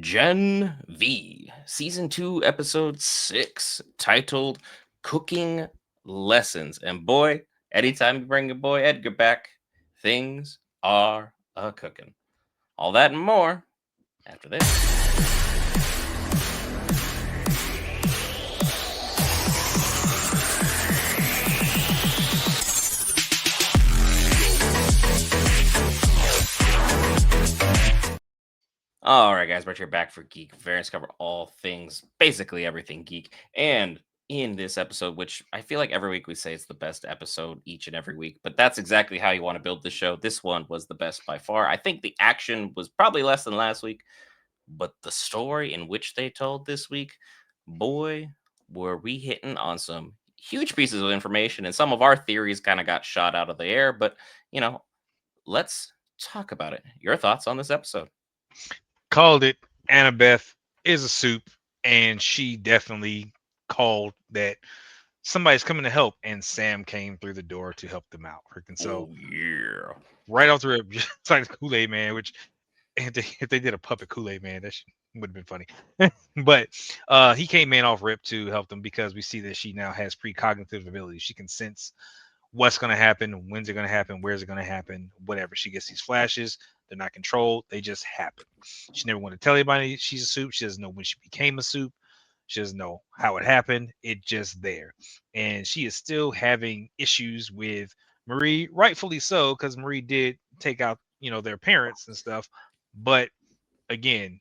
Gen V, Season 2, Episode 6, titled Cooking Lessons. And boy, anytime you bring your boy Edgar back, things are a cooking. All that and more after this. All right, guys, we're here back for Geek. Variants cover all things, basically everything geek. And in this episode, which I feel like every week we say it's the best episode each and every week, but that's exactly how you want to build the show. This one was the best by far. I think the action was probably less than last week, but the story in which they told this week, boy, were we hitting on some huge pieces of information, and some of our theories kind of got shot out of the air. But, you know, let's talk about it. Your thoughts on this episode? Called it. Annabeth is a soup, and she definitely called that somebody's coming to help, and Sam came through the door to help them out. Freaking so Oh, yeah. right off the rip, just like the Kool-Aid Man, which if they did a puppet Kool-Aid Man, that would have been funny. But he came in off rip to help them because we see that she now has precognitive abilities. She can sense what's going to happen, when's it going to happen, where's it going to happen, whatever. She gets these flashes. They're not controlled. They just happen. She never want to tell anybody she's a soup. She doesn't know when she became a soup. She doesn't know how it happened. It just there. And she is still having issues with Marie, rightfully so, because Marie did take out, their parents and stuff. But again,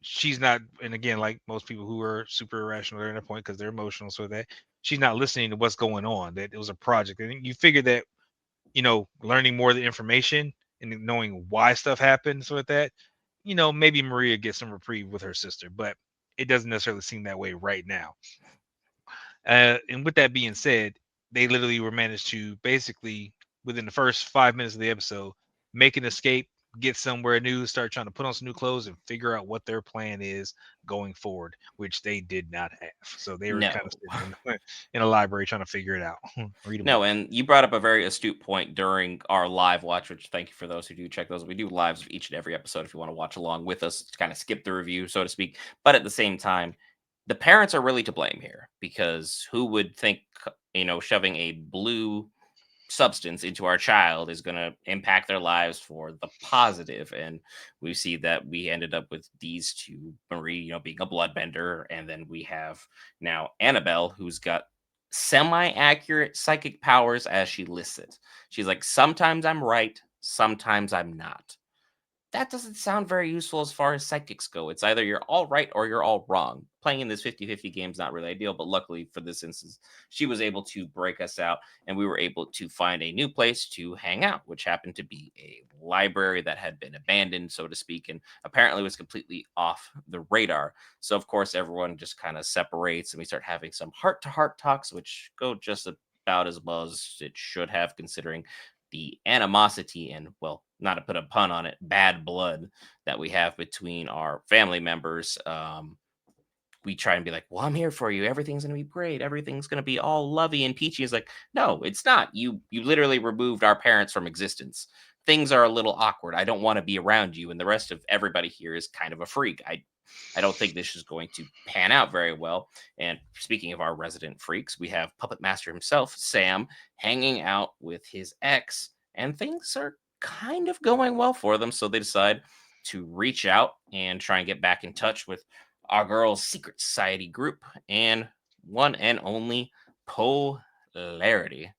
she's not, and again, like most people who are super irrational, they're in a point because they're emotional, so that she's not listening to what's going on. That it was a project, and you figure that learning more of the information and knowing why stuff happened, so with that, maybe Maria gets some reprieve with her sister, but it doesn't necessarily seem that way right now. And with that being said, they literally were managed to basically within the first 5 minutes of the episode make an escape, get somewhere new, start trying to put on some new clothes, and figure out what their plan is going forward, which they did not have. So they were kind of No. sitting in a library trying to figure it out, read a book. No, and you brought up a very astute point during our live watch, which thank you for those who do check those. We do lives of each and every episode if you want to watch along with us to kind of skip the review, so to speak. But at the same time, the parents are really to blame here because who would think, shoving a blue substance into our child is going to impact their lives for the positive? And we see that we ended up with these two, Marie, being a bloodbender, and then we have now Annabelle, who's got semi-accurate psychic powers as she lists it. She's like, sometimes I'm right, sometimes I'm not. That doesn't sound very useful as far as psychics go. It's either you're all right or you're all wrong. Playing in this 50-50 game is not really ideal, but luckily for this instance, she was able to break us out and we were able to find a new place to hang out, which happened to be a library that had been abandoned, so to speak, and apparently was completely off the radar. So, of course, everyone just kind of separates and we start having some heart to heart talks, which go just about as well as it should have, considering the animosity and, well, not to put a pun on it, bad blood that we have between our family members. We try and be like, well, I'm here for you, everything's going to be great, everything's going to be all lovey and peachy. Is like, no, it's not. You literally removed our parents from existence. Things are a little awkward. I don't want to be around you, and the rest of everybody here is kind of a freak. I don't think this is going to pan out very well. And speaking of our resident freaks, we have Puppet Master himself, Sam, hanging out with his ex, and things are kind of going well for them. So they decide to reach out and try and get back in touch with our girls' secret society group and one and only Polarity.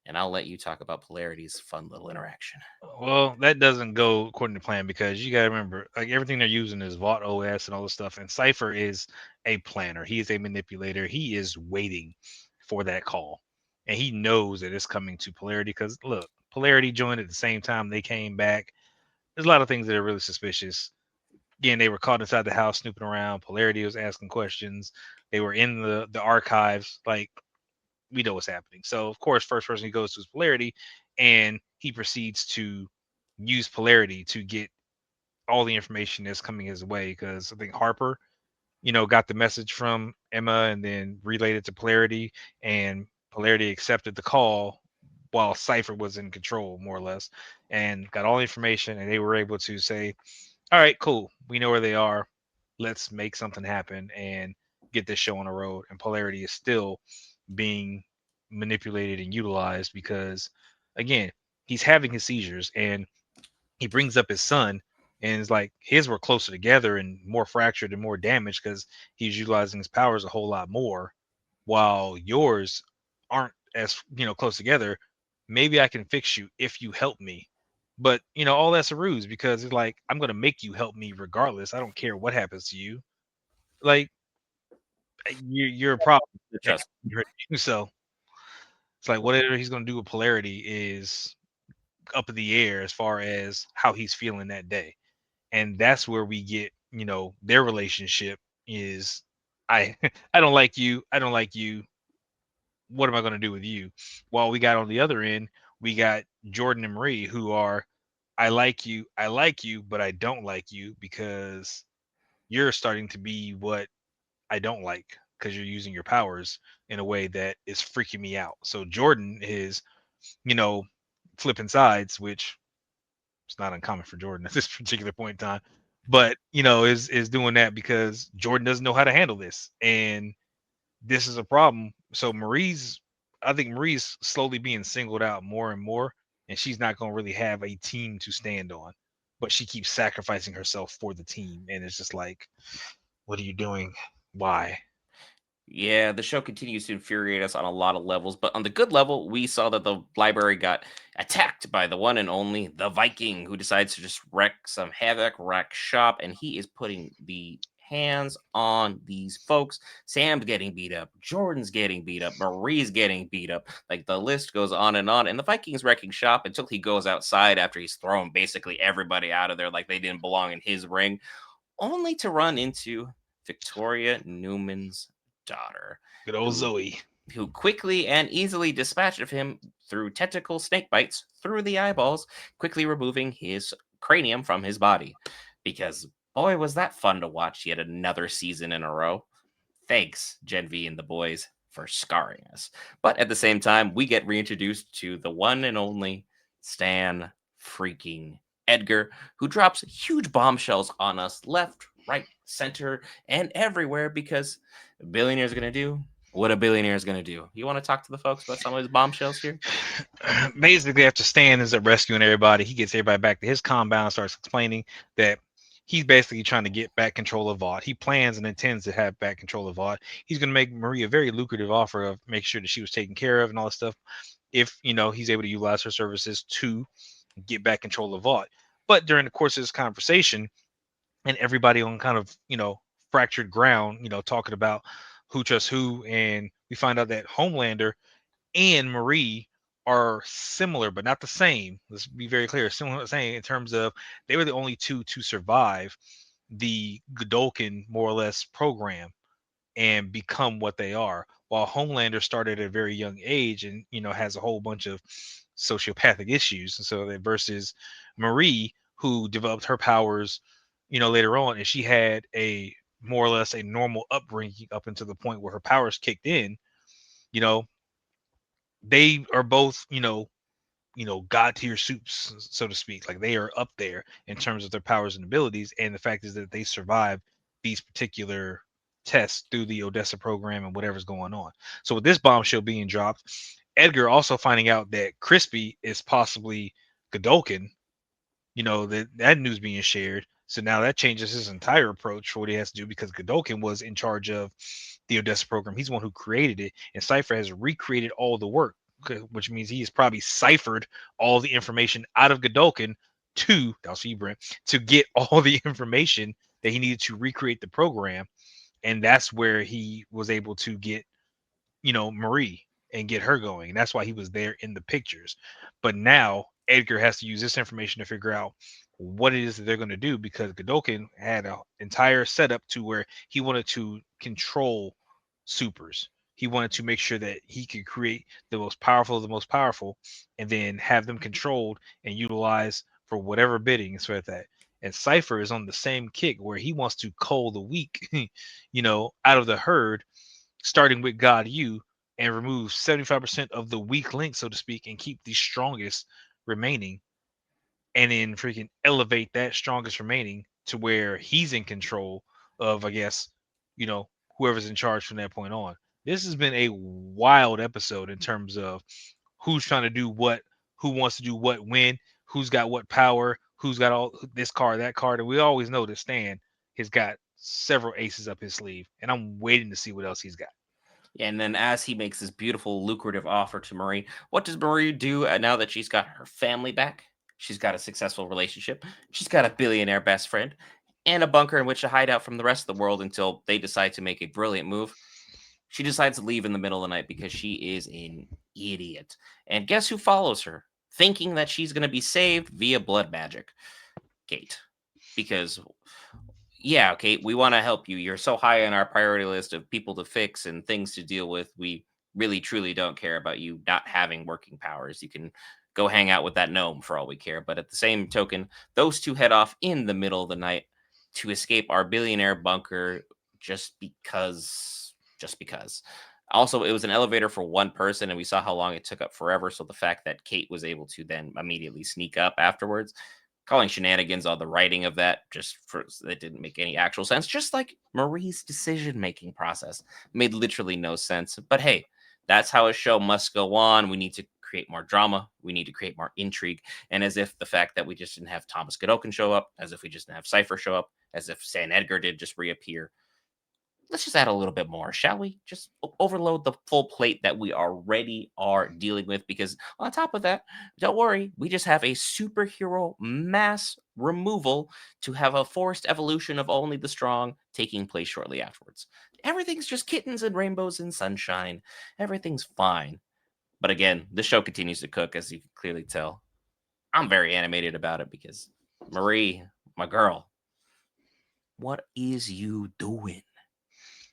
And I'll let you talk about Polarity's fun little interaction. Well, that doesn't go according to plan because you got to remember, like everything they're using is Vault OS and all this stuff. And Cypher is a planner. He is a manipulator. He is waiting for that call, and he knows that it's coming to Polarity. Because look, Polarity joined at the same time they came back. There's a lot of things that are really suspicious. Again, they were caught inside the house snooping around. Polarity was asking questions. They were in the archives. Like we know what's happening. So of course, first person he goes to is Polarity, and he proceeds to use Polarity to get all the information that's coming his way. Because I think Harper, got the message from Emma and then relayed it to Polarity, and Polarity accepted the call while Cypher was in control, more or less, and got all the information, and they were able to say, "All right, cool, we know where they are. let's make something happen and get this show on the road. And Polarity is still being manipulated and utilized because, again, he's having his seizures, and he brings up his son, and it's like his were closer together and more fractured and more damaged because he's utilizing his powers a whole lot more, while yours aren't as close together. Maybe I can fix you if you help me. But all that's a ruse because it's like I'm gonna make you help me regardless. I don't care what happens to you. Like you're a problem. The And trust. I'm hurting you. So it's like whatever he's gonna do with Polarity is up in the air as far as how he's feeling that day. And that's where we get their relationship is I I don't like you, I don't like you, what am I going to do with you? While we got on the other end, we got Jordan and Marie who are I like you, but I don't like you because you're starting to be what I don't like because you're using your powers in a way that is freaking me out. So Jordan is, you know, flipping sides, which is not uncommon for Jordan at this particular point in time. But is doing that because Jordan doesn't know how to handle this, and this is a problem. So I think Marie's slowly being singled out more and more, and she's not going to really have a team to stand on. But she keeps sacrificing herself for the team, and it's just like, what are you doing? Why? Yeah, the show continues to infuriate us on a lot of levels, but on the good level, we saw that the library got attacked by the one and only the Viking, who decides to just wreck some havoc, wreck shop, and he is putting the hands on these folks. Sam's getting beat up, Jordan's getting beat up, Marie's getting beat up. Like the list goes on, and the Viking's wrecking shop until he goes outside after he's thrown basically everybody out of there like they didn't belong in his ring, only to run into Victoria Newman's daughter, Good old who Zoe. who quickly and easily dispatched of him through tentacle snake bites through the eyeballs, quickly removing his cranium from his body. Because boy, was that fun to watch yet another season in a row. Thanks, Gen V and the boys, for scarring us. But at the same time, we get reintroduced to the one and only Stan freaking Edgar, who drops huge bombshells on us left, right, center, and everywhere because a billionaire is going to do what a billionaire is going to do. You want to talk to the folks about some of his bombshells here? Basically, after Stan ends up rescuing everybody, he gets everybody back to his compound and starts explaining that he's basically trying to get back control of Vought. He plans and intends to have back control of Vought. He's going to make Marie a very lucrative offer of make sure that she was taken care of and all that stuff if he's able to utilize her services to get back control of Vought. But during the course of this conversation, and everybody on kind of fractured ground, talking about who trusts who, and we find out that Homelander and Marie are similar but not the same. Let's be very clear, similar but same in terms of they were the only two to survive the Godolkin more or less program and become what they are. While Homelander started at a very young age and has a whole bunch of sociopathic issues, and so that versus Marie, who developed her powers, later on, and she had a more or less a normal upbringing up until the point where her powers kicked in. You know, they are both god tier soups, so to speak. Like they are up there in terms of their powers and abilities, and the fact is that they survive these particular tests through the Odessa program and whatever's going on. So with this bombshell being dropped, Edgar also finding out that Crispy is possibly Godolkin, that news being shared. So now that changes his entire approach for what he has to do because Godolkin was in charge of the Odessa program. He's the one who created it, and Cypher has recreated all the work, which means he has probably ciphered all the information out of Godolkin to that was Brent, to get all the information that he needed to recreate the program, and that's where he was able to get Marie and get her going. And that's why he was there in the pictures. But now Edgar has to use this information to figure out what it is that they're going to do because Godolkin had an entire setup to where he wanted to control supers. He wanted to make sure that he could create the most powerful of the most powerful and then have them controlled and utilized for whatever bidding and sort of that. And Cypher is on the same kick where he wants to cull the weak, out of the herd, starting with God U, and remove 75% of the weak link, so to speak, and keep the strongest remaining, and then freaking elevate that strongest remaining to where he's in control of, I guess, you know, whoever's in charge from that point on. This has been a wild episode in terms of who's trying to do what, who wants to do what when, who's got what power, who's got all this card, that card. And we always know that Stan has got several aces up his sleeve, and I'm waiting to see what else he's got. And then, as he makes this beautiful, lucrative offer to Marie, what does Marie do now that she's got her family back? She's got a successful relationship. She's got a billionaire best friend and a bunker in which to hide out from the rest of the world until they decide to make a brilliant move. She decides to leave in the middle of the night because she is an idiot. And guess who follows her, thinking that she's going to be saved via blood magic? Kate. Because yeah, okay, we want to help you. You're so high on our priority list of people to fix and things to deal with. We really, truly don't care about you not having working powers. You can go hang out with that gnome for all we care. But at the same token, those two head off in the middle of the night to escape our billionaire bunker just because. Also, it was an elevator for one person, and we saw how long it took up forever. So the fact that Kate was able to then immediately sneak up afterwards, calling shenanigans on the writing of that just for that didn't make any actual sense. Just like Marie's decision making process made literally no sense. But hey, that's how a show must go on. We need to create more drama. We need to create more intrigue. And as if the fact that we just didn't have Thomas Godokin show up, as if we just didn't have Cypher show up, as if San Edgar did just reappear, let's just add a little bit more, shall we? Just overload the full plate that we already are dealing with. Because on top of that, don't worry, we just have a superhero mass removal to have a forced evolution of only the strong taking place shortly afterwards. Everything's just kittens and rainbows and sunshine. Everything's fine. But again, the show continues to cook, as you can clearly tell. I'm very animated about it because Marie, my girl, what is you doing?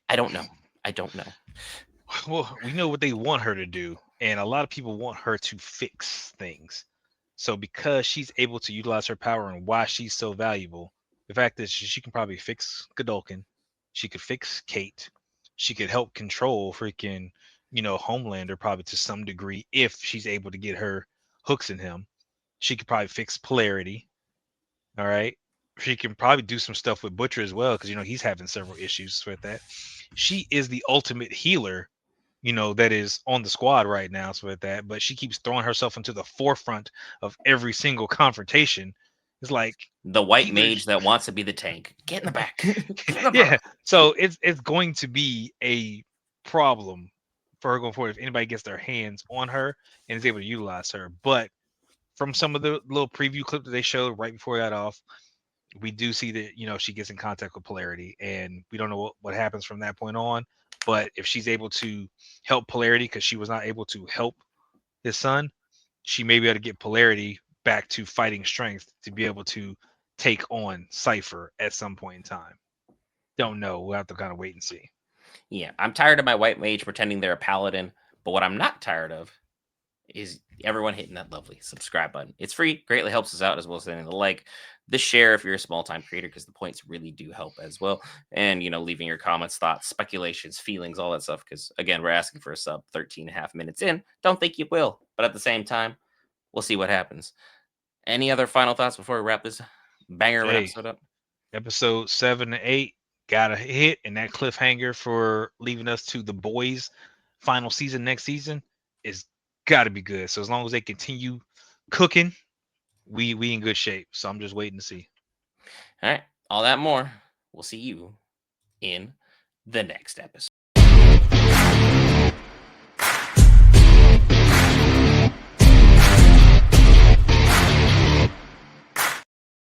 I don't know. I don't know. Well, we know what they want her to do, and a lot of people want her to fix things. So because she's able to utilize her power and why she's so valuable, the fact is she can probably fix Godolkin, she could fix Kate, she could help control freaking, Homelander probably to some degree if she's able to get her hooks in him. She could probably fix Polarity. All right. She can probably do some stuff with Butcher as well, because he's having several issues with that. She is the ultimate healer, that is on the squad right now, so with that, but she keeps throwing herself into the forefront of every single confrontation. It's like The white either mage that wants to be the tank. Get in the back. Get in the yeah, front. so it's going to be a problem for her going forward if anybody gets their hands on her and is able to utilize her. But from some of the little preview clip that they showed right before we got off, we do see that she gets in contact with Polarity, and we don't know what happens from that point on. But if she's able to help Polarity because she was not able to help his son, she may be able to get Polarity back to fighting strength to be able to take on Cipher at some point in time. Don't know. We'll have to kind of wait and see. Yeah, I'm tired of my white mage pretending they're a paladin. But what I'm not tired of is everyone hitting that lovely subscribe button. It's free, greatly helps us out, as well as hitting the like, the share if you're a small time creator, because the points really do help as well. And leaving your comments, thoughts, speculations, feelings, all that stuff. Because again, we're asking for a sub 13 and a half minutes in. Don't think you will, but at the same time, we'll see what happens. Any other final thoughts before we wrap this banger of an Hey, episode up? episode 7 and 8 got a hit, and that cliffhanger for leaving us to the boys' final season next season is got to be good. So as long as they continue cooking, we in good shape. So I'm just waiting to see. All right, all that more. We'll see you in the next episode.